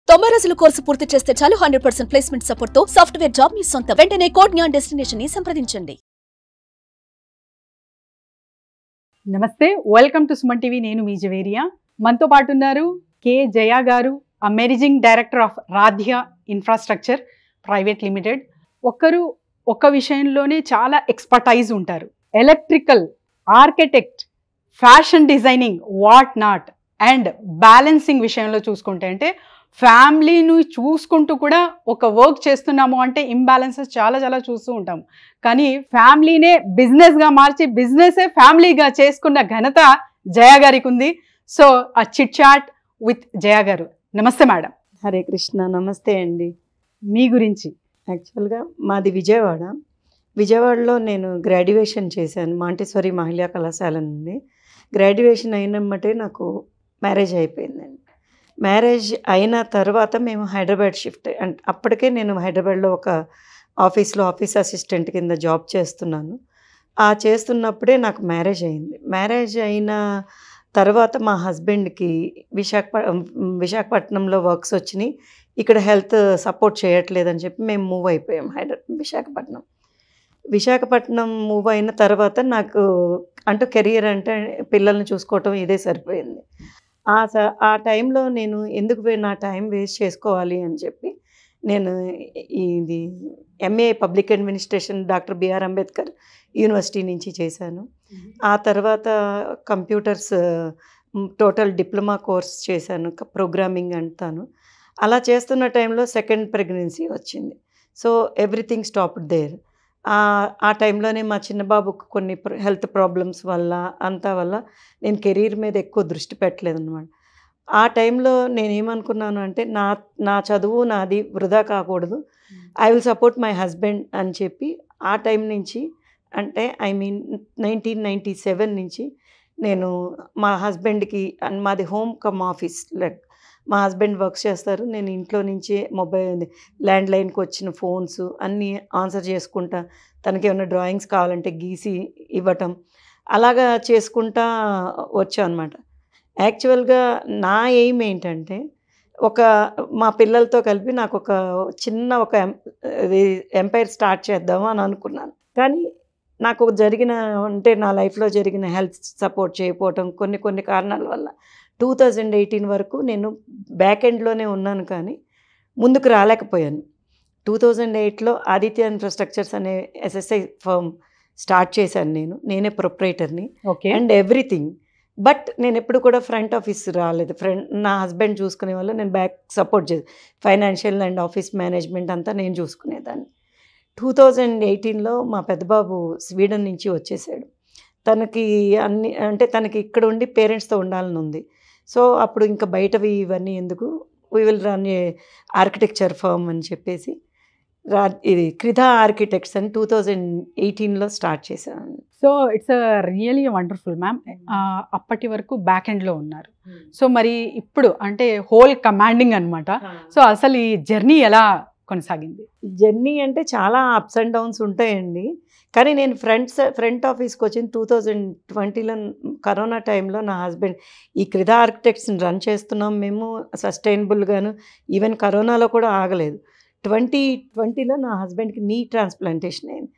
90 రోజుల కోర్సు పూర్తి చేస్తే చాలు 100% ప్లేస్మెంట్ సపోర్ట్ తో సాఫ్ట్వేర్ జాబ్ మీ సొంతం. వెంటనే కోడ్ జ్ఞాన్ డెస్టినేషన్ ని సంప్రదించండి. నమస్తే, వెల్కమ్ టు సుమన్ టీవీ. నేను మీ జవేరియా. మనతో పాటు ఉన్నారు కే జయ గారు, managing director of Radhya infrastructure private limited. ఒక్క విషయంలోనే చాలా ఎక్స్పర్టైజ్ ఉంటారు. Electrical, architect, fashion designing, what not and balancing విషయంలో చూసుకుంటే, అంటే ఫ్యామిలీని చూసుకుంటూ కూడా ఒక వర్క్ చేస్తున్నాము అంటే ఇంబ్యాలెన్సెస్ చాలా చాలా చూస్తూ ఉంటాము. కానీ ఫ్యామిలీనే బిజినెస్గా మార్చి బిజినెసే ఫ్యామిలీగా చేసుకున్న ఘనత జయ గారికి ఉంది. సో ఆ చిట్ చాట్ విత్ జయ గారు. నమస్తే మేడం. హరే కృష్ణ. నమస్తే అండి. మీ గురించి యాక్చువల్గా మాది విజయవాడలో నేను గ్రాడ్యుయేషన్ చేశాను మాంటెసరీ మహిళా కళాశాల నుండి. గ్రాడ్యుయేషన్ అయినమ్మటే నాకు మ్యారేజ్ అయిపోయిందండి. మ్యారేజ్ అయిన తర్వాత మేము హైదరాబాద్ షిఫ్ట్. అండ్ అప్పటికే నేను హైదరాబాద్లో ఒక ఆఫీస్ అసిస్టెంట్ కింద జాబ్ చేస్తున్నాను. ఆ చేస్తున్నప్పుడే నాకు మ్యారేజ్ అయింది. మ్యారేజ్ అయిన తర్వాత మా హస్బెండ్కి విశాఖపట్నంలో వర్క్స్ వచ్చినాయి. ఇక్కడ హెల్త్ సపోర్ట్ చేయట్లేదని చెప్పి మేము మూవ్ అయిపోయాం విశాఖపట్నం మూవ్ అయిన తర్వాత నాకు కెరియర్ అంటే పిల్లల్ని చూసుకోవటం ఇదే సరిపోయింది. ఆ టైంలో నేను ఎందుకు నా టైం వేస్ట్ చేసుకోవాలి అని చెప్పి నేను ఇది MA public administration doctor BR Ambedkar university నుంచి చేశాను. ఆ తర్వాత కంప్యూటర్స్ టోటల్ డిప్లొమా కోర్స్ చేశాను, ప్రోగ్రామింగ్ అంటాను. అలా చేస్తున్న టైంలో సెకండ్ ప్రెగ్నెన్సీ వచ్చింది. So everything stopped there. ఆ టైంలోనే మా చిన్నబాబుకు కొన్ని హెల్త్ ప్రాబ్లమ్స్ వల్ల నేను కెరీర్ మీద ఎక్కువ దృష్టి పెట్టలేదు అనమాట. ఆ టైంలో నేనేమనుకున్నాను అంటే నా చదువు నాది వృధా కాకూడదు, I will support my husband అని చెప్పి ఆ టైం నుంచి, అంటే 1997 నుంచి నేను మా హస్బెండ్కి, మాది హోమ్ కమ్ ఆఫీస్, లైక్ మా హస్బెండ్ వర్క్ చేస్తారు, నేను ఇంట్లో నుంచే మొబైల్ ల్యాండ్లైన్కి వచ్చిన ఫోన్స్ అన్నీ ఆన్సర్ చేసుకుంటా, తనకి ఏమైనా డ్రాయింగ్స్ కావాలంటే గీసి ఇవ్వటం, అలాగా చేసుకుంటా వచ్చా అనమాట. యాక్చువల్గా నా ఎయిమ్ ఏంటంటే మా పిల్లలతో కలిపి నాకు ఒక ఎంపైర్ స్టార్ట్ చేద్దాము అని అనుకున్నాను. కానీ నాకు నా లైఫ్లో జరిగిన హెల్త్ సపోర్ట్ చేయకపోవటం కొన్ని కారణాల వల్ల 2018 వరకు నేను బ్యాక్ ఎండ్లోనే ఉన్నాను, కానీ ముందుకు రాలేకపోయాను. 2008లో ఆదిత్య ఇన్ఫ్రాస్ట్రక్చర్స్ అనే ఎస్ఎస్ఐ ఫర్మ్ స్టార్ట్ చేశాను. నేనే ప్రొప్రైటర్ని అండ్ ఎవ్రీథింగ్. బట్ నేను ఎప్పుడు కూడా ఫ్రంట్ ఆఫీస్ రాలేదు. నా హస్బెండ్ చూసుకునే వల్ల నేను బ్యాక్ సపోర్ట్ చేసి ఫైనాన్షియల్ అండ్ ఆఫీస్ మేనేజ్మెంట్ అంతా నేను చూసుకునేదాన్ని. 2018లో మా పెద్దబాబు స్వీడన్ నుంచి వచ్చేసాడు. తనకి ఇక్కడ ఉండి పేరెంట్స్తో ఉండాలని ఉంది. సో అప్పుడు ఇంకా బయటవి ఇవన్నీ ఎందుకు, we will run a architecture firm అని చెప్పేసి ఇది క్రిధా ఆర్కిటెక్ట్స్ అని 2018లో స్టార్ట్ చేశాను. So it's really wonderful ma'am. అప్పటి వరకు బ్యాక్ ఎండ్లో ఉన్నారు. సో మరి ఇప్పుడు అంటే హోల్ కమాండింగ్ అనమాట. సో అసలు ఈ జర్నీ ఎలా కొనసాగింది? జర్నీ అంటే చాలా అప్స్ అండ్ డౌన్స్ ఉంటాయండి. కానీ నేను ఫ్రంట్ ఆఫీస్కి వచ్చిన 2020లో కరోనా టైంలో నా హస్బెండ్ ఈ క్రిధా ఆర్కిటెక్ట్స్ని రన్ చేస్తున్నాం మేము సస్టైనబుల్గాను. ఈవెన్ కరోనాలో కూడా ఆగలేదు. 2020లో నా హస్బెండ్కి నీ ట్రాన్స్ప్లాంటేషన్ అయింది.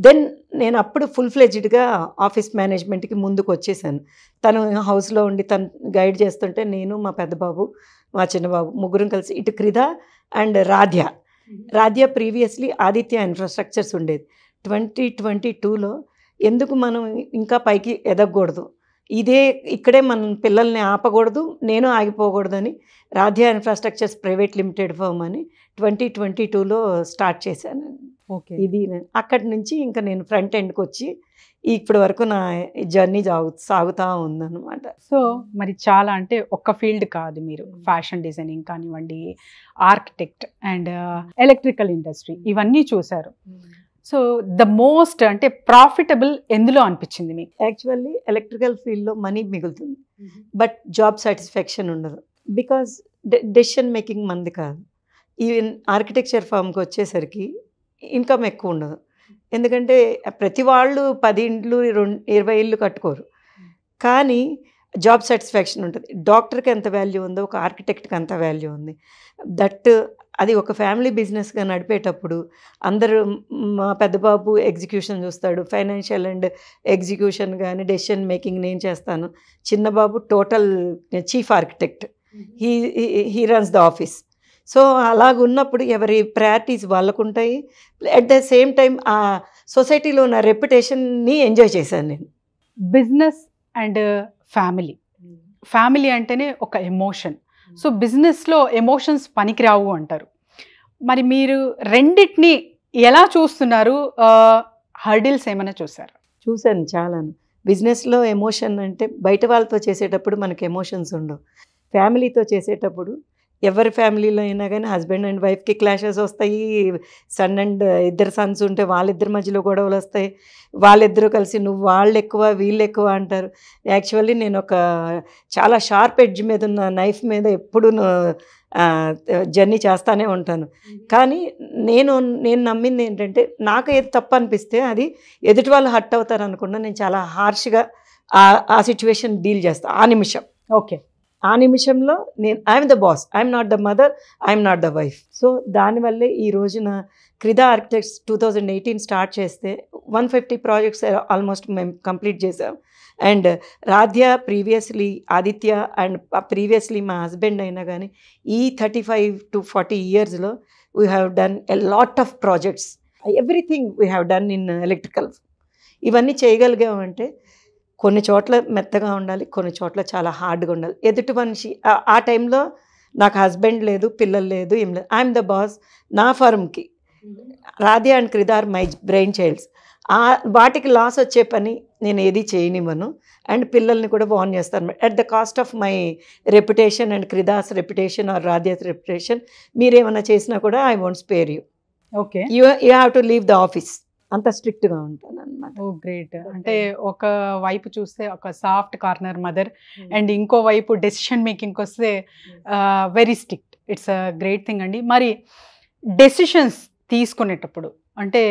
దెన్ నేను అప్పుడు ఫుల్ ఫ్లెడ్జ్డ్గా ఆఫీస్ మేనేజ్మెంట్కి ముందుకు వచ్చేసాను. తను హౌస్లో ఉండి తను గైడ్ చేస్తుంటే నేను, మా పెద్దబాబు, మా చిన్నబాబు ముగ్గురం కలిసి ఇటు Kridha and Radhya previously Aditya infrastructures ఉండేది. 2022లో ఎందుకు మనం ఇంకా పైకి ఎదగకూడదు, ఇక్కడే మనం పిల్లల్ని ఆపకూడదు, నేను ఆగిపోకూడదని Radhya infrastructures private limited firm అని 2022లో స్టార్ట్ చేశాను. ఓకే. ఇది అక్కడి నుంచి ఇంకా నేను ఫ్రంట్ ఎండ్కి వచ్చి ఇప్పటి వరకు నా జర్నీ సాగుతూ ఉందన్నమాట. సో మరి చాలా అంటే ఒక్క ఫీల్డ్ కాదు, మీరు ఫ్యాషన్ డిజైనింగ్ కానివ్వండి, ఆర్కిటెక్ట్ అండ్ ఎలక్ట్రికల్ ఇండస్ట్రీ ఇవన్నీ చూశారు. సో ద మోస్ట్ అంటే ప్రాఫిటబుల్ ఎందులో అనిపించింది మీకు? యాక్చువల్లీ ఎలక్ట్రికల్ ఫీల్డ్లో మనీ మిగులుతుంది, బట్ జాబ్ సాటిస్ఫాక్షన్ ఉండదు. బికాజ్ డెసిషన్ మేకింగ్ మంది కాదు. ఈవెన్ ఆర్కిటెక్చర్ ఫామ్కి వచ్చేసరికి ఇన్కమ్ ఎక్కువ ఉండదు. ఎందుకంటే ప్రతి వాళ్ళు 10 ఇండ్లు 20 ఇళ్ళు కట్టుకోరు. కానీ జాబ్ సాటిస్ఫాక్షన్ ఉంటుంది. డాక్టర్కి ఎంత వాల్యూ ఉందో ఒక ఆర్కిటెక్ట్కి అంత వాల్యూ ఉంది. దట్ అది ఒక ఫ్యామిలీ బిజినెస్గా నడిపేటప్పుడు అందరూ మా పెద్ద బాబు ఎగ్జిక్యూషన్ చూస్తాడు, ఫైనాన్షియల్ అండ్ ఎగ్జిక్యూషన్ కానీ డెసిషన్ మేకింగ్ నేను చేస్తాను. చిన్న బాబు total chief architect, he runs the office. So అలాగున్నప్పుడు ఎవరి ప్రయారిటీస్ వాళ్ళకు ఉంటాయి. అట్ ద సేమ్ టైం ఆ సొసైటీలో ఉన్న రెప్యుటేషన్ని ఎంజాయ్ చేశాను నేను. బిజినెస్ అండ్ ఫ్యామిలీ అంటేనే ఒక ఎమోషన్. సో బిజినెస్లో ఎమోషన్స్ పనికిరావు అంటారు. మరి మీరు రెండిటిని ఎలా చూస్తున్నారు? హర్డిల్స్ ఏమైనా చూసారు? చూశాను చాలాను. బిజినెస్లో ఎమోషన్ అంటే బయట వాళ్ళతో చేసేటప్పుడు మనకి ఎమోషన్స్ ఉండవు. ఫ్యామిలీతో చేసేటప్పుడు ఎవరి ఫ్యామిలీలో అయినా కానీ హస్బెండ్ అండ్ వైఫ్కి క్లాషెస్ వస్తాయి. సన్ అండ్ ఇద్దరు సన్స్ ఉంటే వాళ్ళిద్దరి మధ్యలో గొడవలు వస్తాయి. వాళ్ళిద్దరూ కలిసి నువ్వు వాళ్ళు ఎక్కువ వీళ్ళు ఎక్కువ అంటారు. యాక్చువల్లీ నేను ఒక చాలా షార్ప్ ఎడ్జ్ మీద ఉన్న నైఫ్ మీద ఎప్పుడు జర్నీ చేస్తూనే ఉంటాను. కానీ నేను నమ్మింది ఏంటంటే నాకు ఏది తప్పు అనిపిస్తే అది ఎదుటి వాళ్ళు హర్ట్ అవుతారు అనుకున్నా నేను చాలా హార్ష్గా ఆ సిచ్యువేషన్ డీల్ చేస్తాను ఆ నిమిషం. ఓకే, ఆ నిమిషంలో నేను I'm the boss, I'm not the mother, I'm not the wife. So దానివల్లే ఈ రోజున క్రిదా ఆర్కిటెక్ట్స్ 2018 స్టార్ట్ చేస్తే 150 ప్రాజెక్ట్స్ ఆల్మోస్ట్ మేము కంప్లీట్ చేసాం. And Radhya previously Aditya and previously మా హస్బెండ్ అయినా కానీ ఈ 35 to 40 yearsలో we have done a lot of projects. Everything we have done in electrical. ఇవన్నీ చేయగలిగామంటే కొన్ని చోట్ల మెత్తగా ఉండాలి, కొన్ని చోట్ల చాలా హార్డ్గా ఉండాలి. ఎదుటి మనిషి ఆ టైంలో నాకు హస్బెండ్ లేదు, పిల్లలు లేదు, ఏం లేదు. I'm the boss. నా ఫర్మ్కి Radhya and Kridha are my brain childs. వాటికి లాస్ వచ్చే పని నేను ఏది చేయనివ్వను. అండ్ పిల్లల్ని కూడా వార్న్ చేస్తాను. At the cost of my reputation and Kridha's reputation or Radhya's reputation మీరేమన్నా చేసినా కూడా I won't spare you. Okay, you have to leave the office. అంత స్ట్రిక్ట్గా ఉంటాను అనమాట. Oh great. అంటే ఒక వైపు చూస్తే ఒక సాఫ్ట్ కార్నర్ మదర్ అండ్ ఇంకో వైపు డెసిషన్ మేకింగ్కి వస్తే very strict. It's a great thing అండి. మరి డెసిషన్స్ తీసుకునేటప్పుడు అంటే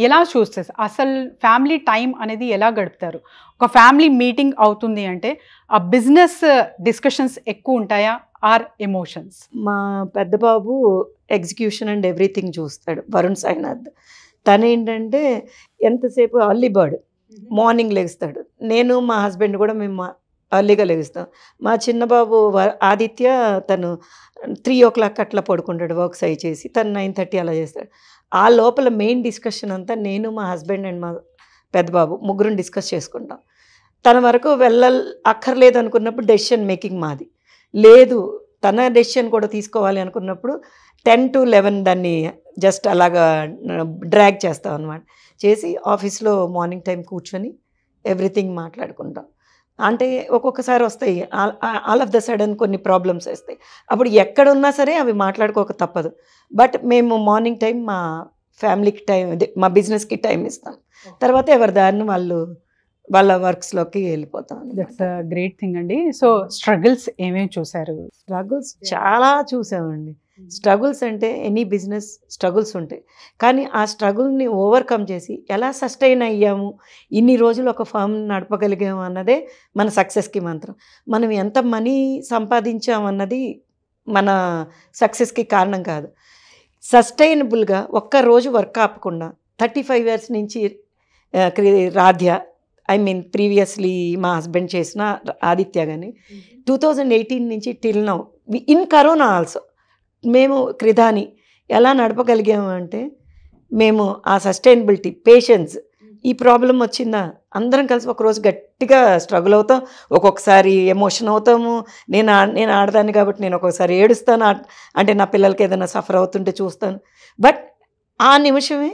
ఎలా చూస్తారు? అసలు ఫ్యామిలీ టైం అనేది ఎలా గడుపుతారు? ఒక ఫ్యామిలీ మీటింగ్ అవుతుంది అంటే ఆ బిజినెస్ డిస్కషన్స్ ఎక్కువ ఉంటాయా ఆర్ ఎమోషన్స్? మా పెద్ద బాబు ఎగ్జిక్యూషన్ అండ్ ఎవ్రీథింగ్ చూస్తాడు, వరుణ్ సాయినాథ్. తను ఏంటంటే ఎంతసేపు అర్లీ బర్డ్, మార్నింగ్ లెగుస్తాడు. నేను మా హస్బెండ్ కూడా మేము అర్లీగా లెగుస్తాం. మా చిన్న బాబు ఆదిత్య తను 3 o'clock అట్లా పడుకుంటాడు వర్క్స్ అయి చేసి. తను 9:30 అలా చేస్తాడు. ఆ లోపల మెయిన్ డిస్కషన్ అంతా నేను మా హస్బెండ్ అండ్ మా పెద్ద బాబు ముగ్గురు డిస్కస్ చేసుకుంటాం. తన వరకు అక్కర్లేదు అనుకున్నప్పుడు డెసిషన్ మేకింగ్ మాది. లేదు తన డెసిషన్ కూడా తీసుకోవాలి అనుకున్నప్పుడు 10 to 11 దాన్ని జస్ట్ అలాగా డ్రాగ్ చేస్తాం అనమాట. చేసి ఆఫీస్లో మార్నింగ్ టైం కూర్చొని ఎవ్రీథింగ్ మాట్లాడుకుంటాం. అంటే ఒక్కొక్కసారి వస్తాయి ఆల్ ఆఫ్ ద సడన్ కొన్ని ప్రాబ్లమ్స్ వస్తాయి. అప్పుడు ఎక్కడున్నా సరే అవి మాట్లాడుకోక తప్పదు. బట్ మేము మార్నింగ్ టైం మా ఫ్యామిలీకి టైం, మా బిజినెస్కి టైం ఇస్తాం. తర్వాత ఎవరి దారిని వాళ్ళ వర్క్స్లోకి వెళ్ళిపోతాం. దట్స్ అ గ్రేట్ థింగ్ అండి. సో స్ట్రగుల్స్ ఏమేమి చూసారు? స్ట్రగుల్స్ చాలా చూసామండి. స్ట్రగుల్స్ అంటే ఎనీ బిజినెస్ స్ట్రగుల్స్ ఉంటాయి. కానీ ఆ స్ట్రగుల్ని ఓవర్కమ్ చేసి ఎలా సస్టైన్ అయ్యాము, ఇన్ని రోజులు ఒక ఫర్మ్ నడపగలిగాము అన్నదే మన సక్సెస్కి మంత్రం. మనం ఎంత మనీ సంపాదించామన్నది మన సక్సెస్కి కారణం కాదు. సస్టైనబుల్గా ఒక్కరోజు వర్క్ ఆపకుండా 35 years నుంచి రాధ్య, ప్రీవియస్లీ మా హస్బెండ్ చేసిన ఆదిత్య కానీ 2018 నుంచి till now in corona also మేము క్రిదాని ఎలా నడపగలిగాము అంటే మేము ఆ సస్టైనబిలిటీ, పేషెన్స్. ఈ ప్రాబ్లం వచ్చిందా అందరం కలిసి ఒకరోజు గట్టిగా స్ట్రగుల్ అవుతాం. ఒక్కొక్కసారి ఎమోషన్ అవుతాము. నేను ఆడదాన్ని కాబట్టి నేను ఒక్కొక్కసారి ఏడుస్తాను. అంటే నా పిల్లలకి ఏదైనా సఫర్ అవుతుంటే చూస్తాను. బట్ ఆ నిమిషమే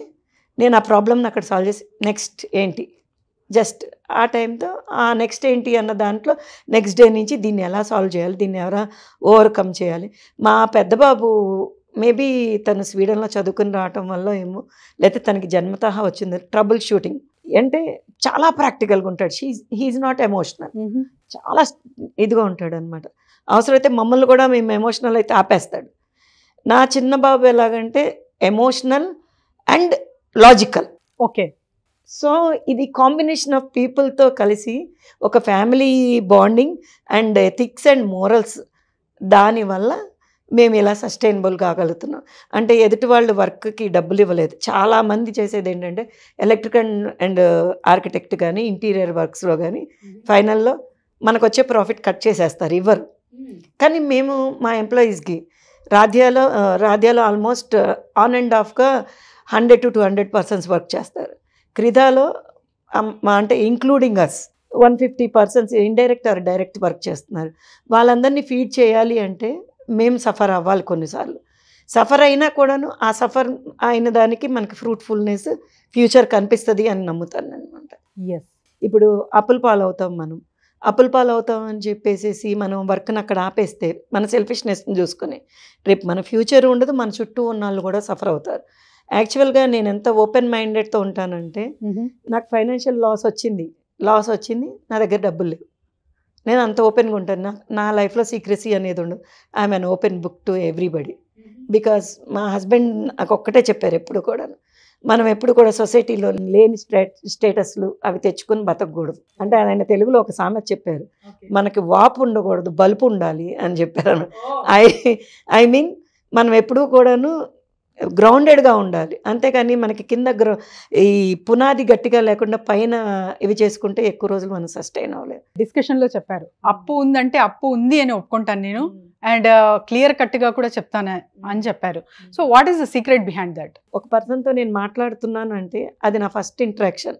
నేను ఆ ప్రాబ్లమ్ని అక్కడ సాల్వ్ చేసి నెక్స్ట్ ఏంటి, జస్ట్ ఆ టైంతో ఆ నెక్స్ట్ ఏంటి అన్న దాంట్లో నెక్స్ట్ డే నుంచి దీన్ని ఎలా సాల్వ్ చేయాలి, దీన్ని ఎవరా ఓవర్కమ్ చేయాలి. మా పెద్ద బాబు మేబీ తను స్వీడన్లో చదువుకుని రావటం వల్ల ఏమో, లేకపోతే తనకి జన్మతహా వచ్చింది ట్రబుల్ షూటింగ్. అంటే చాలా ప్రాక్టికల్గా ఉంటాడు. He's not emotional. చాలా ఇదిగా ఉంటాడు అనమాట. అవసరమైతే మమ్మల్ని కూడా మేము ఎమోషనల్ అయితే ఆపేస్తాడు. నా చిన్న బాబు ఎలాగంటే emotional and logical. Okay, so ఇది కాంబినేషన్ ఆఫ్ పీపుల్తో కలిసి ఒక family bonding and ethics and morals, దానివల్ల మేము ఇలా సస్టైనబుల్ కాగలుగుతున్నాం. అంటే ఎదుటి వాళ్ళు వర్క్కి డబ్బులు ఇవ్వలేదు. చాలామంది చేసేది ఏంటంటే ఎలక్ట్రికల్ అండ్ ఆర్కిటెక్ట్ కానీ ఇంటీరియర్ వర్క్స్లో కానీ ఫైనల్లో మనకు వచ్చే ప్రాఫిట్ కట్ చేసేస్తారు, ఇవ్వరు. కానీ మేము మా ఎంప్లాయీస్కి రాధ్యాలో ఆల్మోస్ట్ ఆన్ అండ్ ఆఫ్గా 100 to 200% వర్క్ చేస్తారు. క్రిధాలో అంటే including us 150 persons indirect or direct work చేస్తున్నారు. వాళ్ళందరినీ ఫీడ్ చేయాలి అంటే మేము సఫర్ అవ్వాలి. కొన్నిసార్లు సఫర్ అయినా కూడాను ఆ సఫర్ అయిన దానికి మనకి ఫ్రూట్ఫుల్నెస్ ఫ్యూచర్ కనిపిస్తుంది అని నమ్ముతాను అనమాట. ఇప్పుడు అప్పుల పాలవుతాం, అప్పుల పాలవుతాం అని చెప్పేసి మనం వర్క్ని అక్కడ ఆపేస్తే మన సెల్ఫిష్నెస్ని చూసుకొని రేపు మన ఫ్యూచర్ ఉండదు, మన చుట్టూ ఉన్న వాళ్ళు కూడా సఫర్ అవుతారు. యాక్చువల్గా నేను ఎంత ఓపెన్ మైండెడ్తో ఉంటానంటే నాకు ఫైనాన్షియల్ లాస్ వచ్చింది, నా దగ్గర డబ్బులు లేవు, నేను అంత ఓపెన్గా ఉంటాను. నా లైఫ్లో సీక్రెసీ అనేది ఉండదు. I'm an open book to everybody. Because మా హస్బెండ్ నాకు ఒక్కటే చెప్పారు ఎప్పుడు కూడా, మనం ఎప్పుడు కూడా సొసైటీలో లేని స్టేటస్లు అవి తెచ్చుకొని బతకూడదు. అంటే ఆయన తెలుగులో ఒక సామెత చెప్పారు, మనకి వాపు ఉండకూడదు, బలుపు ఉండాలి అని చెప్పారు. ఐ మీన్ మనం ఎప్పుడూ కూడాను గ్రౌండెడ్గా ఉండాలి, అంతేకాని మనకి కింద ఈ పునాది గట్టిగా లేకుండా పైన ఇవి చేసుకుంటే ఎక్కువ రోజులు మనం సస్టైన్ అవ్వలేదు. డిస్కషన్లో చెప్పారు, అప్పు ఉందంటే అప్పు ఉంది అని ఒప్పుకుంటాను నేను, అండ్ క్లియర్ కట్గా కూడా చెప్తాను అని చెప్పారు. So what is the secret behind that? ఒక పర్సన్తో నేను మాట్లాడుతున్నాను అంటే అది నా ఫస్ట్ ఇంటరాక్షన్,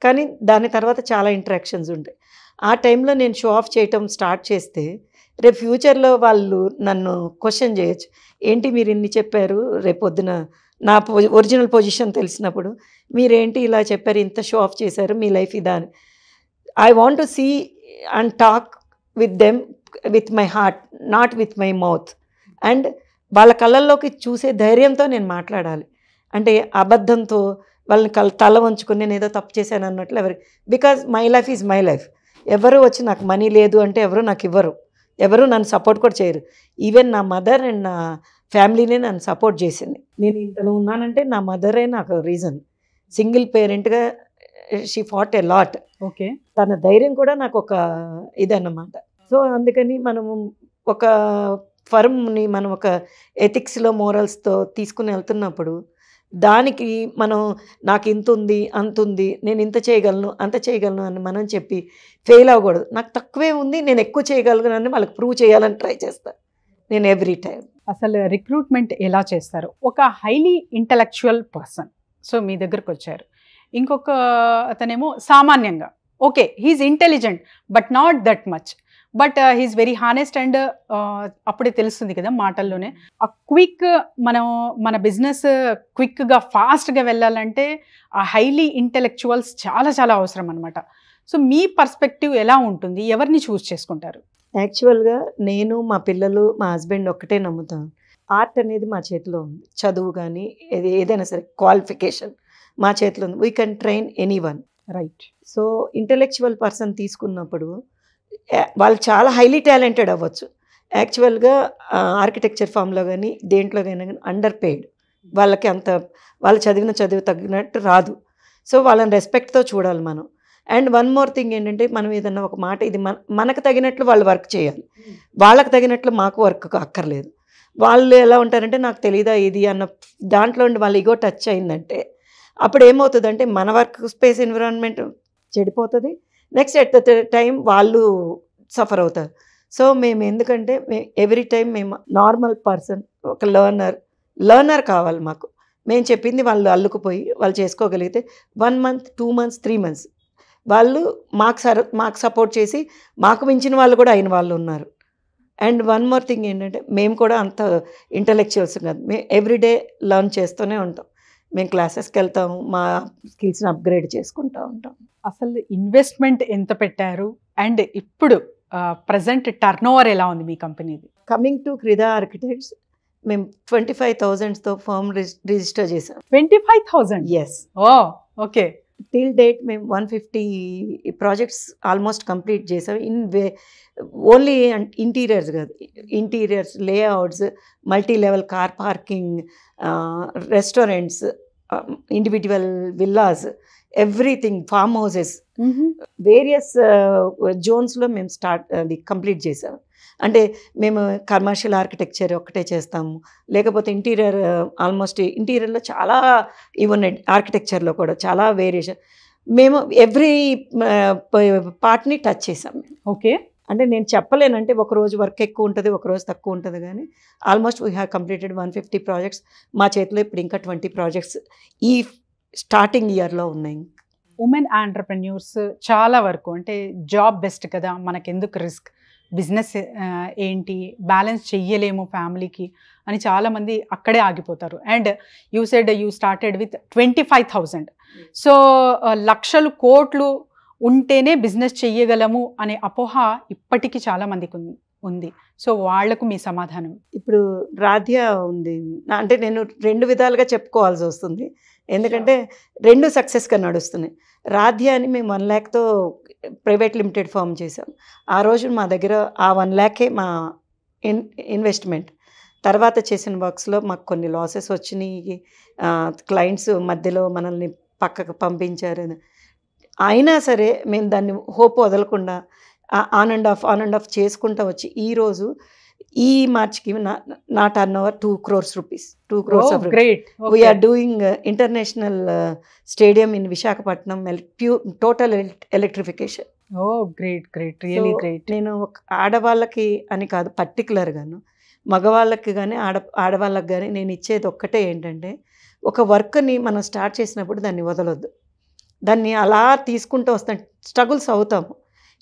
కానీ దాని తర్వాత చాలా ఇంటరాక్షన్స్ ఉంటాయి. ఆ టైంలో నేను షో ఆఫ్ చేయటం స్టార్ట్ చేస్తే రేపు ఫ్యూచర్లో వాళ్ళు నన్ను క్వశ్చన్ చేయొచ్చు, ఏంటి మీరు ఇన్ని చెప్పారు, రేపొద్దున నా ఒరిజినల్ పొజిషన్ తెలిసినప్పుడు మీరేంటి ఇలా చెప్పారు, ఇంత షో ఆఫ్ చేశారు, మీ లైఫ్ ఇదా అని. I want to see and talk with them with my heart, not with my mouth. And వాళ్ళ కళ్ళల్లోకి చూసే ధైర్యంతో నేను మాట్లాడాలి. అంటే అబద్ధంతో వాళ్ళని తల వంచుకొని నేను ఏదో తప్పు చేశాను అన్నట్లు ఎవరు, because my life is my life. ఎవరు వచ్చి నాకు మనీ లేదు అంటే ఎవరు నాకు ఇవ్వరు, ఎవరు నన్ను సపోర్ట్ కూడా చేయరు. ఈవెన్ నా మదర్ అండ్ నా ఫ్యామిలీనే నన్ను సపోర్ట్ చేసింది. నేను ఇంతలో ఉన్నానంటే నా మదరే నాకు రీజన్. సింగిల్ పేరెంట్గా she fought a lot. Okay, తన ధైర్యం కూడా నాకు ఒక ఇదన్నమాట. సో అందుకని మనము ఒక ఫర్మ్ని మనం ఒక ఎథిక్స్లో మోరల్స్తో తీసుకుని వెళ్తున్నప్పుడు దానికి మనం నాకు ఇంత ఉంది అంత ఉంది, నేను ఇంత చేయగలను అంత చేయగలను అని మనం చెప్పి ఫెయిల్ అవ్వకూడదు. నాకు తక్కువే ఉంది, నేను ఎక్కువ చేయగలను అని వాళ్ళకి ప్రూవ్ చేయాలని ట్రై చేస్తాను నేను ఎవ్రీ టైం. అసలు రిక్రూట్మెంట్ ఎలా చేస్తారు? ఒక హైలీ ఇంటలెక్చువల్ పర్సన్ సో మీ దగ్గరకు వచ్చారు, ఇంకొక అతనేమో సామాన్యంగా okay he's intelligent but not that much, but he's very honest and అప్పుడే తెలుస్తుంది కదా మాటల్లోనే. ఆ క్విక్ మన బిజినెస్ క్విక్గా ఫాస్ట్గా వెళ్ళాలంటే ఆ హైలీ ఇంటెలెక్చువల్స్ చాలా చాలా అవసరం అనమాట. సో మీ పర్స్పెక్టివ్ ఎలా ఉంటుంది, ఎవరిని చూస్ చేసుకుంటారు? యాక్చువల్గా నేను మా పిల్లలు మా హస్బెండ్ ఒక్కటే నమ్ముతాను, ఆర్ట్ అనేది మా చేతిలో ఉంది. చదువు కానీ ఏదైనా సరే క్వాలిఫికేషన్ మా చేతిలో ఉంది. We can train any one, right? So intellectual person తీసుకున్నప్పుడు వాళ్ళు చాలా హైలీ టాలెంటెడ్ అవ్వచ్చు. యాక్చువల్గా ఆర్కిటెక్చర్ ఫామ్లో కానీ దేంట్లో కానీ అండర్ పెయిడ్, వాళ్ళకి అంత వాళ్ళు చదువు తగినట్టు రాదు. సో వాళ్ళని రెస్పెక్ట్తో చూడాలి మనం. అండ్ వన్ మోర్ థింగ్ ఏంటంటే మనం ఏదన్నా ఒక మాట ఇది మనకు తగినట్లు వాళ్ళు వర్క్ చేయాలి, వాళ్ళకి తగినట్లు మాకు వర్క్ అక్కర్లేదు. వాళ్ళు ఎలా ఉంటారంటే నాకు తెలీదా ఇది అన్న దాంట్లో వాళ్ళ ఈగో టచ్ అయిందంటే అప్పుడు ఏమవుతుందంటే మన వర్క్ స్పేస్ ఎన్విరాన్మెంట్ చెడిపోతుంది. నెక్స్ట్ ఎట్ ద టైం వాళ్ళు సఫర్ అవుతారు. సో మేము ఎందుకంటే ఎవ్రీ టైం మేము నార్మల్ పర్సన్, ఒక లర్నర్ కావాలి మాకు. మేము చెప్పింది వాళ్ళు అల్లుకుపోయి వాళ్ళు చేసుకోగలిగితే 1 month 2 months 3 months వాళ్ళు మాకు సపోర్ట్ చేసి మాకు మించిన వాళ్ళు కూడా అయిన వాళ్ళు ఉన్నారు. అండ్ వన్ మోర్ థింగ్ ఏంటంటే మేము కూడా అంత ఇంటలెక్చువల్స్ కాదు, మేము ఎవ్రీడే లర్న్ చేస్తూనే ఉంటాం. మేము క్లాసెస్కి వెళ్తాము, మా స్కిల్స్ని అప్గ్రేడ్ చేసుకుంటూ ఉంటాం. అసలు ఇన్వెస్ట్మెంట్ ఎంత పెట్టారు అండ్ ఇప్పుడు ప్రజెంట్ టర్న్ ఓవర్ ఎలా ఉంది మీ కంపెనీది? కమింగ్ టు క్రిధా ఆర్కిటెక్ట్స్ మేము 25,000తో ఫర్మ్ రిజిస్టర్ చేసాం. 25,000? Yes. Oh okay. Till date మేము 150 ప్రాజెక్ట్స్ ఆల్మోస్ట్ కంప్లీట్ చేసాం. ఓన్లీ ఇంటీరియర్స్ కాదు, interiors, layouts, multi level car parking, restaurants, individual villas, everything, farm houses, various జోన్స్లో మేము అది కంప్లీట్ చేసాము. అంటే మేము కమర్షియల్ ఆర్కిటెక్చర్ ఒక్కటే చేస్తాము, లేకపోతే ఇంటీరియర్, ఆల్మోస్ట్ ఇంటీరియర్లో చాలా ఈవెన్ ఆర్కిటెక్చర్లో కూడా చాలా వేరియేషన్, మేము ఎవ్రీ పార్ట్ని టచ్ చేసాం. ఓకే. అంటే నేను చెప్పలేనంటే ఒకరోజు వర్క్ ఎక్కువ ఉంటుంది, ఒకరోజు తక్కువ ఉంటుంది, కానీ almost we have completed 150 projects. మా చేతిలో ఇప్పుడు ఇంకా 20 ప్రాజెక్ట్స్ ఈ స్టార్టింగ్ ఇయర్లో ఉన్నాయి. ఉమెన్ ఆంటర్ప్రెన్యూర్స్ చాలా వరకు అంటే జాబ్ బెస్ట్ కదా, మనకెందుకు రిస్క్, బిజినెస్ ఏంటి, బ్యాలెన్స్ చెయ్యలేము ఫ్యామిలీకి అని చాలామంది అక్కడే ఆగిపోతారు. And you said you started with 25,000. So లక్షలు కోట్లు ఉంటేనే బిజినెస్ చెయ్యగలము అనే అపోహ ఇప్పటికీ చాలామందికి ఉంది. సో వాళ్లకు మీ సమాధానం? ఇప్పుడు రాధ్య ఉంది అంటే నేను 2 విధాలుగా చెప్పుకోవాల్సి వస్తుంది, ఎందుకంటే 2 సక్సెస్గా నడుస్తున్నాయి. రాధ్య అని మేము 1 lakh ప్రైవేట్ లిమిటెడ్ ఫామ్ చేసాం. ఆ రోజు మా దగ్గర ఆ 1 lakh మా ఇన్వెస్ట్మెంట్. తర్వాత చేసిన వర్క్స్లో మాకు కొన్ని లాసెస్ వచ్చినాయి, క్లయింట్స్ మధ్యలో మనల్ని పక్కకు పంపించారు. అయినా సరే మేము దాన్ని హోప్ వదలకుండా ఆన్ అండ్ ఆఫ్ చేసుకుంటూ వచ్చి ఈరోజు ఈ మార్చ్కి నా turnover 2 crores rupees. 2 crores of rupees. We are doing international stadium in Visakhapatnam, total electrification. నేను ఆడవాళ్ళకి అని కాదు పర్టికులర్గాను, మగవాళ్ళకి కానీ ఆడవాళ్ళకి కానీ నేను ఇచ్చేది ఒక్కటే ఏంటంటే, ఒక వర్క్ని మనం స్టార్ట్ చేసినప్పుడు దాన్ని వదలొద్దు, దాన్ని అలా తీసుకుంటూ వస్తాం, స్ట్రగుల్స్ అవుతాము.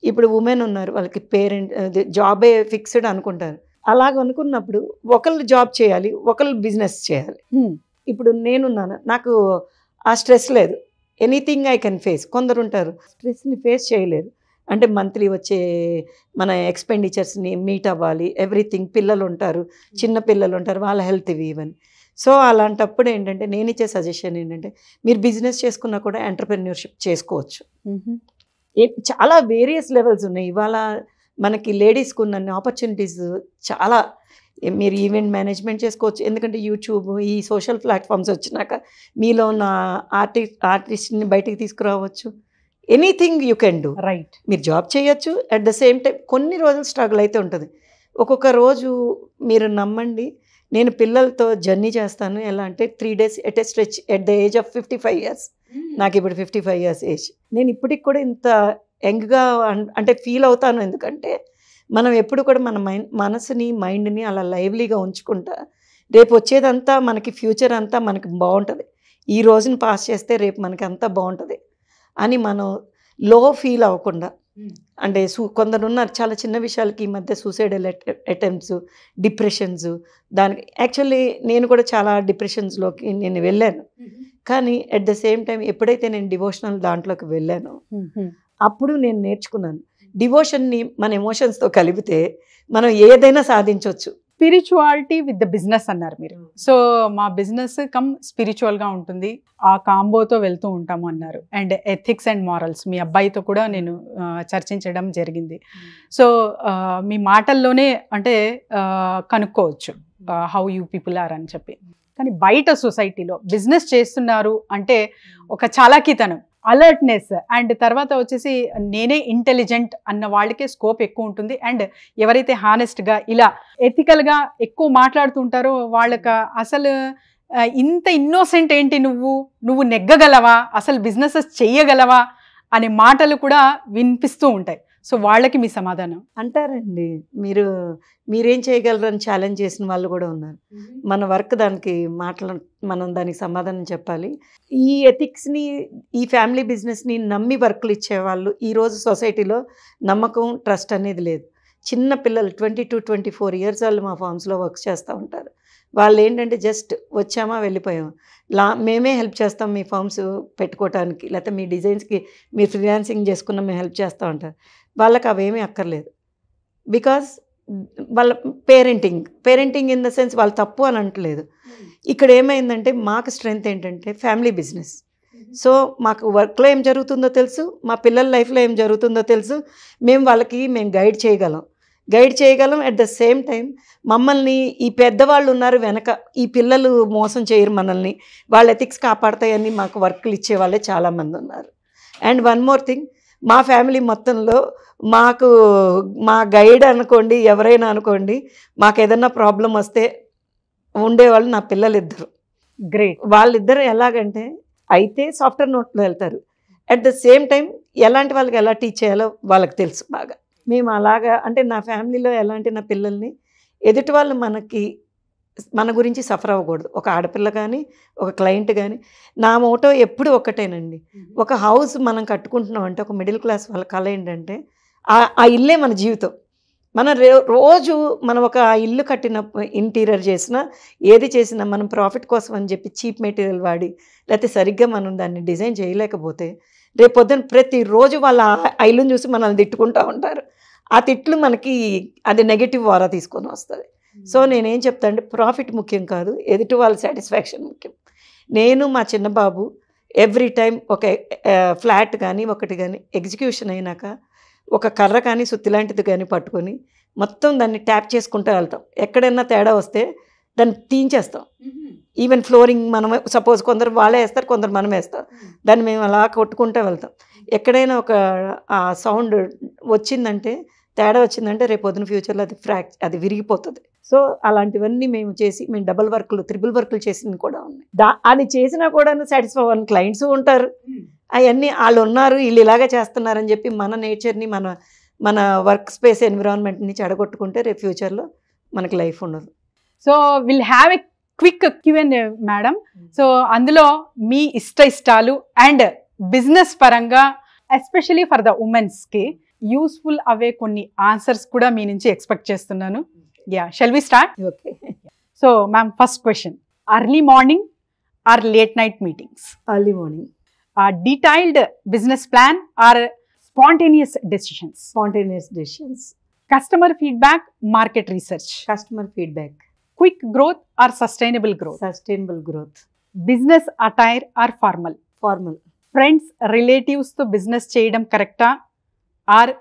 ఇప్పుడు ఉమెన్ ఉన్నారు, వాళ్ళకి జాబే ఫిక్స్డ్ అనుకుంటారు. అలాగ అనుకున్నప్పుడు ఒకళ్ళు జాబ్ చేయాలి, ఒకళ్ళు బిజినెస్ చేయాలి. ఇప్పుడు నేనున్నాను, నాకు ఆ స్ట్రెస్ లేదు, ఎనీథింగ్ ఐ కెన్ ఫేస్. కొందరు ఉంటారు స్ట్రెస్ని ఫేస్ చేయలేరు, అంటే మంత్లీ వచ్చే మన ఎక్స్పెండిచర్స్ని మీట్ అవ్వాలి, ఎవ్రీథింగ్. పిల్లలు ఉంటారు, చిన్న పిల్లలు ఉంటారు, వాళ్ళ హెల్త్ ఈవెన్. సో అలాంటప్పుడు ఏంటంటే నేను ఇచ్చే సజెషన్ ఏంటంటే, మీరు బిజినెస్ చేసుకున్నా కూడా ఎంటర్‌ప్రెన్యూర్‌షిప్ చేసుకోవచ్చు. చాలా వేరియస్ లెవెల్స్ ఉన్నాయి. ఇవాళ మనకి లేడీస్కి ఉన్న ఆపర్చునిటీస్ చాలా. మీరు ఈవెంట్ మేనేజ్మెంట్ చేసుకోవచ్చు, ఎందుకంటే యూట్యూబ్, ఈ సోషల్ ప్లాట్ఫామ్స్ వచ్చినాక మీలో ఉన్న ఆర్టిస్ట్ని బయటికి తీసుకురావచ్చు. Anything you can do. Right. మీరు జాబ్ చేయొచ్చు, అట్ ద సేమ్ టైం కొన్ని రోజులు స్ట్రగుల్ అయితే ఉంటుంది. ఒక్కొక్క రోజు మీరు నమ్మండి, నేను పిల్లలతో జర్నీ చేస్తాను. ఎలా అంటే 3 days at a stretch at the age of 55 years. నాకు ఇప్పుడు 55 years ఏజ్. నేను ఇప్పటికి కూడా ఇంత యంగ్గా అంటే ఫీల్ అవుతాను, ఎందుకంటే మనం ఎప్పుడు కూడా మన మనసుని మైండ్ని అలా లైవ్లీగా ఉంచుకుంటా, రేపు వచ్చేదంతా మనకి ఫ్యూచర్ అంతా మనకి బాగుంటుంది, ఈ రోజుని పాస్ చేస్తే రేపు మనకి అంతా బాగుంటుంది అని మనం లో ఫీల్ అవ్వకుండా. అంటే కొందరు ఉన్నారు చాలా చిన్న విషయాలకి ఈ మధ్య సూసైడల్ అటెంప్ట్స్, డిప్రెషన్స్. దానికి యాక్చువల్లీ నేను కూడా చాలా డిప్రెషన్స్లోకి నేను వెళ్ళాను, కానీ అట్ ద సేమ్ టైం ఎప్పుడైతే నేను డివోషనల్ దాంట్లోకి వెళ్ళానో అప్పుడు నేను నేర్చుకున్నాను, డివోషన్ని మన ఎమోషన్స్తో కలిపితే మనం ఏదైనా సాధించవచ్చు. స్పిరిచువాలిటీ విత్ ద బిజినెస్ అన్నారు మీరు. సో మా బిజినెస్ కమ్ స్పిరిచువల్గా ఉంటుంది, ఆ కాంబోతో వెళ్తూ ఉంటాము అన్నారు. అండ్ ఎథిక్స్ అండ్ మారల్స్ మీ అబ్బాయితో కూడా నేను చర్చించడం జరిగింది. సో మీ మాటల్లోనే అంటే కనుక్కోవచ్చు హౌ యూ పీపుల్ ఆర్ అని చెప్పి. కానీ బయట సొసైటీలో బిజినెస్ చేస్తున్నారు అంటే ఒక చాలాకీతనం, అలర్ట్నెస్, అండ్ తర్వాత వచ్చేసి నేనే ఇంటెలిజెంట్ అన్న వాళ్ళకే స్కోప్ ఎక్కువ ఉంటుంది. అండ్ ఎవరైతే హానెస్ట్గా ఇలా ఎథికల్గా ఎక్కువ మాట్లాడుతుంటారో వాళ్ళకి అసలు ఇంత ఇన్నోసెంట్ ఏంటి, నువ్వు నెగ్గగలవా, అసలు బిజినెసెస్ చెయ్యగలవా అనే మాటలు కూడా వినిపిస్తూ ఉంటాయి. సో వాళ్ళకి మీ సమాధానం? అంటారండి, మీరేం చేయగలరని ఛాలెంజ్ చేసిన వాళ్ళు కూడా ఉన్నారు. మన వర్క్ దానికి మనం దానికి సమాధానం చెప్పాలి. ఈ ఎథిక్స్ని, ఈ ఫ్యామిలీ బిజినెస్ని నమ్మి వర్క్లు ఇచ్చేవాళ్ళు ఈరోజు సొసైటీలో నమ్మకం, ట్రస్ట్ అనేది లేదు. చిన్న పిల్లలు 22-24 years వాళ్ళు మా ఫార్మ్స్లో వర్క్ చేస్తూ ఉంటారు. వాళ్ళు ఏంటంటే జస్ట్ వచ్చామా వెళ్ళిపోయామా, మేమే హెల్ప్ చేస్తాం మీ ఫార్మ్స్ పెట్టుకోవటానికి, లేకపోతే మీ డిజైన్స్కి మీరు ఫ్రీలాన్సింగ్ చేసుకున్న మేము హెల్ప్ చేస్తూ ఉంటారు. వాళ్ళకి అవేమీ అక్కర్లేదు. బికాజ్ వాళ్ళ పేరెంటింగ్ ఇన్ ద సెన్స్ వాళ్ళు తప్పు అని అంటలేదు. ఇక్కడ ఏమైందంటే మాకు స్ట్రెంగ్త్ ఏంటంటే ఫ్యామిలీ బిజినెస్. సో మాకు వర్క్లో ఏం జరుగుతుందో తెలుసు, మా పిల్లల లైఫ్లో ఏం జరుగుతుందో తెలుసు, మేము గైడ్ చేయగలం. గైడ్ చేయగలం. అట్ ద సేమ్ టైం మమ్మల్ని ఈ పెద్దవాళ్ళు ఉన్నారు వెనక, ఈ పిల్లలు మోసం చేయరు మనల్ని, వాళ్ళ ఎథిక్స్ కాపాడతాయని మాకు వర్క్లు ఇచ్చే వాళ్ళే చాలామంది ఉన్నారు. అండ్ వన్ మోర్ థింగ్, మా ఫ్యామిలీ మొత్తంలో మాకు మా గైడ్ అనుకోండి, ఎవరైనా అనుకోండి, మాకు ఏదన్నా ప్రాబ్లం వస్తే ఉండేవాళ్ళు నా పిల్లలు ఇద్దరు. గ్రేట్. వాళ్ళిద్దరు ఎలాగంటే అయితే సాఫ్ట్వేర్ నోట్లో వెళ్తారు, అట్ ద సేమ్ టైం ఎలాంటి వాళ్ళకి ఎలా టీచ్ చేయాలో వాళ్ళకి తెలుసు బాగా. మేము అలాగా అంటే నా ఫ్యామిలీలో ఎలాంటి నా పిల్లల్ని ఎదుటి వాళ్ళు మన గురించి సఫర్ అవ్వకూడదు. ఒక ఆడపిల్ల కానీ ఒక క్లయింట్ కానీ నా మోటో ఎప్పుడు ఒక్కటేనండి. ఒక హౌస్ మనం కట్టుకుంటున్నాం అంటే ఒక మిడిల్ క్లాస్ వాళ్ళ కళ ఏంటంటే ఆ ఇల్లే మన జీవితం. మనం రోజు మనం ఒక ఇల్లు కట్టిన ఇంటీరియర్ చేసినా ఏది చేసినా మనం ప్రాఫిట్ కోసం అని చెప్పి చీప్ మెటీరియల్ వాడి లేకపోతే సరిగ్గా మనం దాన్ని డిజైన్ చేయలేకపోతే రేపు పొద్దున్న ప్రతిరోజు వాళ్ళ ఆ ఇల్లుని చూసి మనల్ని తిట్టుకుంటూ ఉంటారు. ఆ తిట్లు మనకి అది నెగిటివ్ వారా తీసుకొని వస్తుంది. సో నేనేం చెప్తా అంటే ప్రాఫిట్ ముఖ్యం కాదు, ఎదుటి వాళ్ళ సాటిస్ఫాక్షన్ ముఖ్యం. నేను మా చిన్న బాబు ఎవ్రీ టైం ఒక ఫ్లాట్ కానీ ఒకటి కానీ ఎగ్జిక్యూషన్ అయినాక ఒక కర్ర కానీ సుత్తి లాంటిది కానీ పట్టుకొని మొత్తం దాన్ని ట్యాప్ చేసుకుంటూ వెళ్తాం. ఎక్కడైనా తేడా వస్తే దాన్ని తీయించేస్తాం. ఈవెన్ ఫ్లోరింగ్ మనం సపోజ్ కొందరు వాళ్ళే వేస్తారు, కొందరు మనం వేస్తాం, దాన్ని మేము అలా కొట్టుకుంటూ వెళ్తాం. ఎక్కడైనా ఒక సౌండ్ వచ్చిందంటే తేడా వచ్చిందంటే రేపు పొద్దున ఫ్యూచర్లో అది విరిగిపోతుంది. సో అలాంటివన్నీ మేము చేసి మేము డబుల్ వర్క్లు త్రిబుల్ వర్క్లు చేసినవి కూడా ఉన్నాయి. అది చేసినా కూడా సాటిస్ఫై అవ్వని క్లయింట్స్ ఉంటారు. అవన్నీ వాళ్ళు ఉన్నారు, వీళ్ళు ఇలాగే చేస్తున్నారని చెప్పి మన నేచర్ని మన వర్క్ స్పేస్ ఎన్విరాన్మెంట్ని చెడగొట్టుకుంటే రేపు ఫ్యూచర్లో మనకి లైఫ్ ఉండదు. So will have a quick Q&A madam. So అందులో మీ ఇష్టాలు అండ్ బిజినెస్ పరంగా ఎస్పెషలీ ఫర్ ద ఉమెన్స్కి యూస్ఫుల్ అవే కొన్ని ఆన్సర్స్ కూడా మీ నుంచి ఎక్స్పెక్ట్ చేస్తున్నాను. Shall we start? Okay. So ma'am, first question, early morning or late night meetings? Early morning. Detailed business plan or spontaneous decisions? Spontaneous decisions. Customer feedback, market research? Customer feedback. Quick growth or sustainable growth? Sustainable growth. Business attire or formal? Formal. Friends, relatives తో business చేయడం కరెక్టా are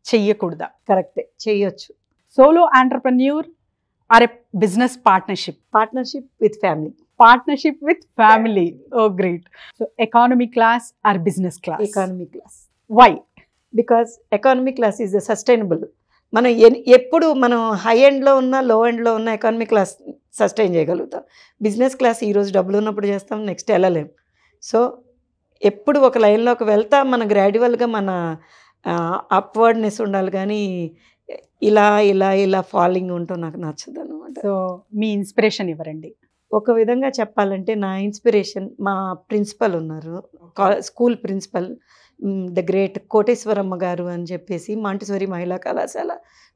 చెయ్యకూడదా? కరెక్టే, చేయొచ్చు. Solo entrepreneur or a business partnership? Partnership with family. Partnership with family. Oh, great. So economy class or business class? Economy class. Why? Because economy class is a sustainable. మనం ఎప్పుడు మనం high ఎండ్లో ఉన్న లో ఎండ్లో ఉన్న ఎకానమీ క్లాస్ సస్టైన్ చేయగలుగుతాం. Business class ఈరోజు డబ్బులు ఉన్నప్పుడు చేస్తాం, నెక్స్ట్ వెళ్ళలేం. సో ఎప్పుడు ఒక లైన్లోకి వెళ్తా మనం గ్రాడ్యువల్గా మన అప్వర్డ్నెస్ ఉండాలి, కానీ ఇలా ఇలా ఇలా ఫాలింగ్ ఉంటూ నాకు నచ్చదు అనమాట. సో మీ ఇన్స్పిరేషన్ ఎవరండి? ఒక విధంగా చెప్పాలంటే నా ఇన్స్పిరేషన్ మా ప్రిన్సిపల్ ఉన్నారు, school principal, the great Koteswaramma గారు అని చెప్పేసి మాంటిసోరి మహిళా కళాశాల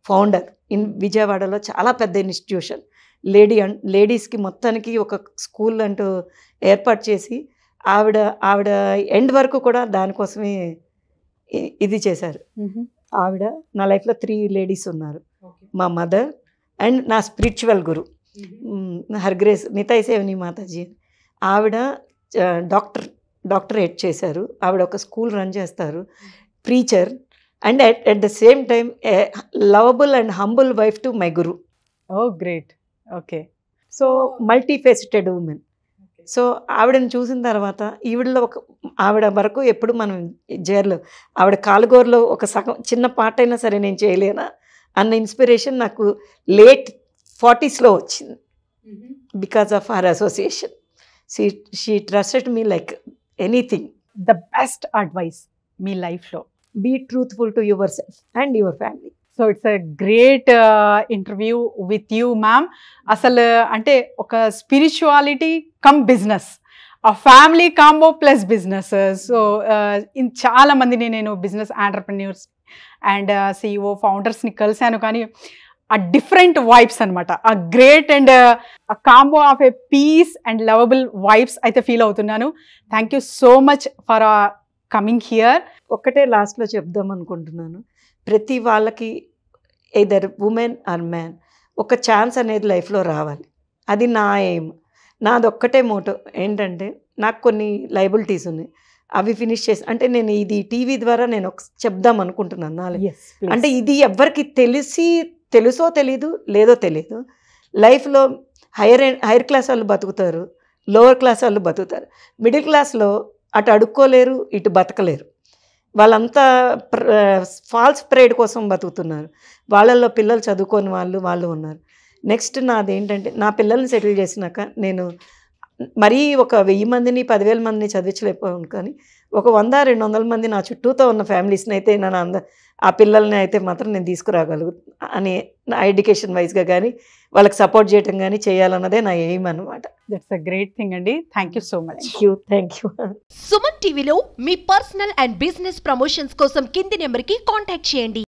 ఫౌండర్ ఇన్ విజయవాడలో. చాలా పెద్ద ఇన్స్టిట్యూషన్, లేడీస్కి మొత్తానికి ఒక స్కూల్ అంటూ ఏర్పాటు చేసి ఆవిడ ఎండ్ వరకు కూడా దానికోసమే ఇది చేశారు. ఆవిడ నా లైఫ్లో 3 లేడీస్ ఉన్నారు. మా మదర్ అండ్ నా స్పిరిచువల్ గురు హర్గ్రేస్ నితాయి సేవని మాతాజీ. ఆవిడ డాక్టరేట్ చేశారు, ఆవిడ ఒక స్కూల్ రన్ చేస్తారు, preacher, and at the same time lovable and humble wife to my guru. Oh great. Okay. So multifaceted women. సో ఆవిడని చూసిన తర్వాత ఈవిడలో ఆవిడ వరకు ఎప్పుడు మనం జైర్లో ఆవిడ కాలుగోరులో ఒక సగం చిన్న పార్ట్ అయినా సరే నేను చేయలేనా అన్న ఇన్స్పిరేషన్ నాకు లేట్ 40sలో వచ్చింది. Because of her association. She trusted me like anything. The best advice మీ లైఫ్లో? Be truthful to yourself and your family. So it's a great interview with you ma'am. అసలు అంటే ఒక స్పిరిచువాలిటీ కమ్ బిజినెస్, ఆ family combo plus business. So చాలా మందిని నేను business entrepreneurs and CEO ఫౌండర్స్ని కలిశాను, కానీ ఆ డిఫరెంట్ వైబ్స్ అనమాట, ఆ గ్రేట్ అండ్ ఆ combo of a peace and lovable vibes అయితే ఫీల్ అవుతున్నాను. Thank you so much for coming here. ఒక్కటే లాస్ట్లో చెప్దాం అనుకుంటున్నాను, ప్రతి వాళ్ళకి ఎయిదర్ ఉమెన్ ఆర్ మ్యాన్ ఒక ఛాన్స్ అనేది లైఫ్లో రావాలి. అది నా ఎయిమ్, నాది ఒక్కటే మోటో ఏంటంటే నాకు కొన్ని లయబిలిటీస్ ఉన్నాయి, అవి ఫినిష్ చేసి అంటే నేను ఇది టీవీ ద్వారా నేను చెప్దాం అనుకుంటున్నాను నాలుగు. Yes, please. అంటే ఇది ఎవ్వరికి తెలుసో తెలీదు లేదో తెలియదు. లైఫ్లో హైయర్ క్లాస్ వాళ్ళు బతుకుతారు, లోవర్ క్లాస్ వాళ్ళు బతుకుతారు. మిడిల్ క్లాస్లో అటు అడుక్కోలేరు, ఇటు బతకలేరు. వాళ్ళంతా ఫాల్స్ ప్రైడ్ కోసం బతుకుతున్నారు. వాళ్ళల్లో పిల్లలు చదువుకొని వాళ్ళు ఉన్నారు. నెక్స్ట్ నాది ఏంటంటే నా పిల్లల్ని సెటిల్ చేసినాక నేను మరీ ఒక 1000 మందిని 10,000 మందిని చదివించలేకపోయాను, కానీ ఒక 100-200 మంది నా చుట్టూతో ఉన్న ఫ్యామిలీస్ని అయితే నేను ఆ పిల్లల్ని అయితే మాత్రం నేను తీసుకురాగలుగు అని నా ఎడ్యుకేషన్ వైజ్గా కానీ వాళ్ళకి సపోర్ట్ చేయటం కానీ చేయాలన్నదే నా ఎయిమ్ అనమాట. దట్స్ అ గ్రేట్ థింగ్ అండి. Thank you so much. Thank you. Suman టీవీలో మీ పర్సనల్ అండ్ బిజినెస్ ప్రమోషన్స్ కోసం కింది నెంబర్కి కాంటాక్ట్ చేయండి.